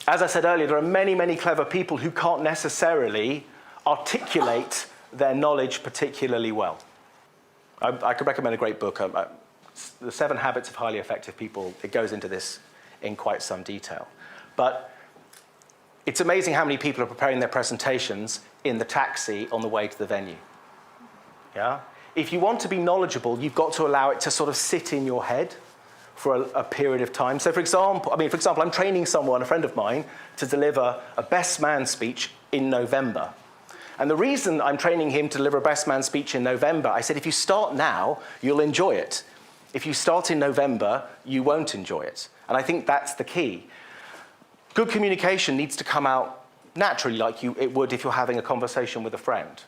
As I said earlier, there are many, many clever people who can't necessarily articulate their knowledge particularly well. I could recommend a great book, The 7 Habits of Highly Effective People. It goes into this in quite some detail. But it's amazing how many people are preparing their presentations in the taxi on the way to the venue. Yeah? If you want to be knowledgeable, you've got to allow it to sort of sit in your head for a period of time. So for example, I'm training someone, a friend of mine, to deliver a best man speech in November. And the reason I'm training him to deliver a best man speech in November, I said, if you start now, you'll enjoy it. If you start in November, you won't enjoy it. And I think that's the key. Good communication needs to come out naturally, like it would if you're having a conversation with a friend.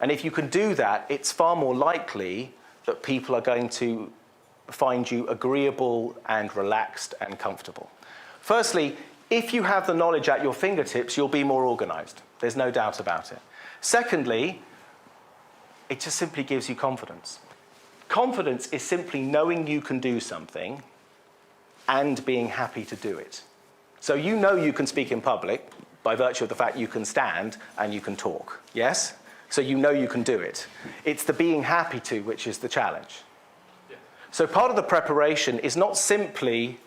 And if you can do that, it's far more likely that people are going to find you agreeable and relaxed and comfortable. Firstly, if you have the knowledge at your fingertips, you'll be more organized. There's no doubt about it. Secondly, it just simply gives you confidence. Confidence is simply knowing you can do something and being happy to do it. So you know you can speak in public by virtue of the fact you can stand and you can talk, yes? So you know you can do it. It's the being happy to which is the challenge. So part of the preparation is not simply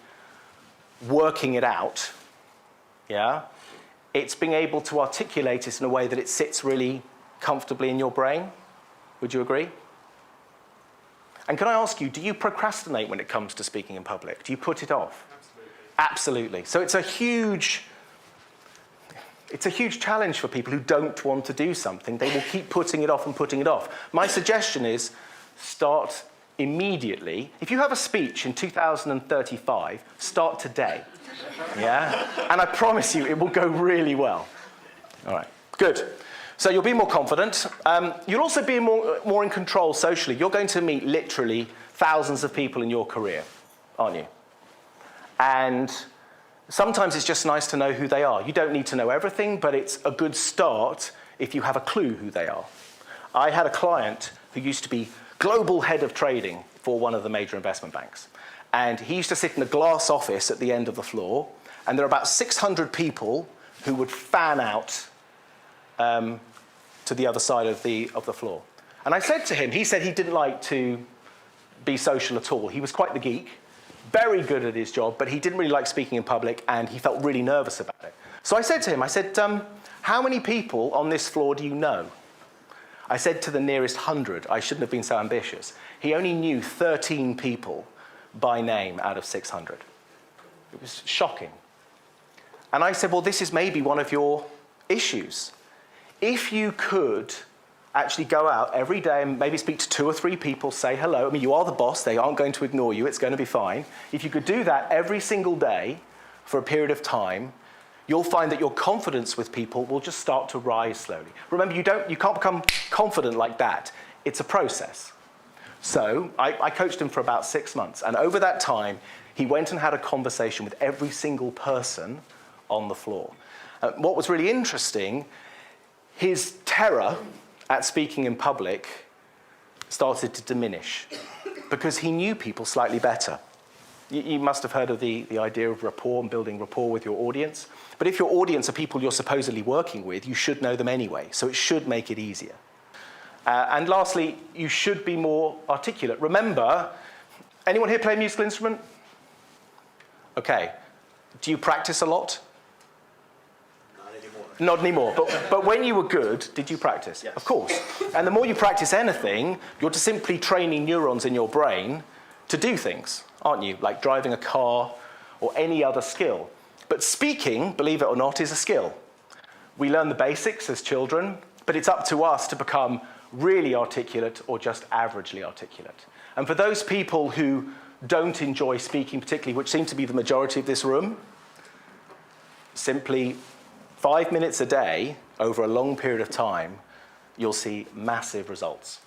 working it out, yeah? It's being able to articulate it in a way that it sits really comfortably in your brain. Would you agree? And can I ask you, do you procrastinate when it comes to speaking in public? Do you put it off? Absolutely. So it's a huge challenge for people who don't want to do something. They will keep putting it off and putting it off. My suggestion is start immediately. If you have a speech in 2035, start today. Yeah? And I promise you, it will go really well. All right, good. So you'll be more confident. You'll also be more in control socially. You're going to meet literally thousands of people in your career, aren't you? And sometimes it's just nice to know who they are. You don't need to know everything, but it's a good start if you have a clue who they are. I had a client who used to be global head of trading for one of the major investment banks. And he used to sit in a glass office at the end of the floor, and there are about 600 people who would fan out to the other side of the floor. And I said to him, he said he didn't like to be social at all. He was quite the geek, very good at his job, but he didn't really like speaking in public, and he felt really nervous about it. So I said to him, how many people on this floor do you know? I said to the nearest 100, I shouldn't have been so ambitious. He only knew 13 people by name out of 600. It was shocking. And I said, well, this is maybe one of your issues. If you could actually go out every day and maybe speak to 2 or 3 people, say hello. I mean, you are the boss. They aren't going to ignore you. It's going to be fine. If you could do that every single day for a period of time, you'll find that your confidence with people will just start to rise slowly. Remember, you can't become confident like that. It's a process. So I coached him for about 6 months. And over that time, he went and had a conversation with every single person on the floor. What was really interesting, his terror at speaking in public started to diminish because he knew people slightly better. You must have heard of the idea of rapport and building rapport with your audience. But if your audience are people you're supposedly working with, you should know them anyway. So it should make it easier. And lastly, you should be more articulate. Remember, anyone here play a musical instrument? Okay. Do you practice a lot? Not anymore. But when you were good, did you practice? Yes. Of course. And the more you practice anything, you're just simply training neurons in your brain to do things, aren't you? Like driving a car or any other skill. But speaking, believe it or not, is a skill. We learn the basics as children, but it's up to us to become really articulate or just averagely articulate. And for those people who don't enjoy speaking particularly, which seem to be the majority of this room, simply 5 minutes a day over a long period of time, you'll see massive results.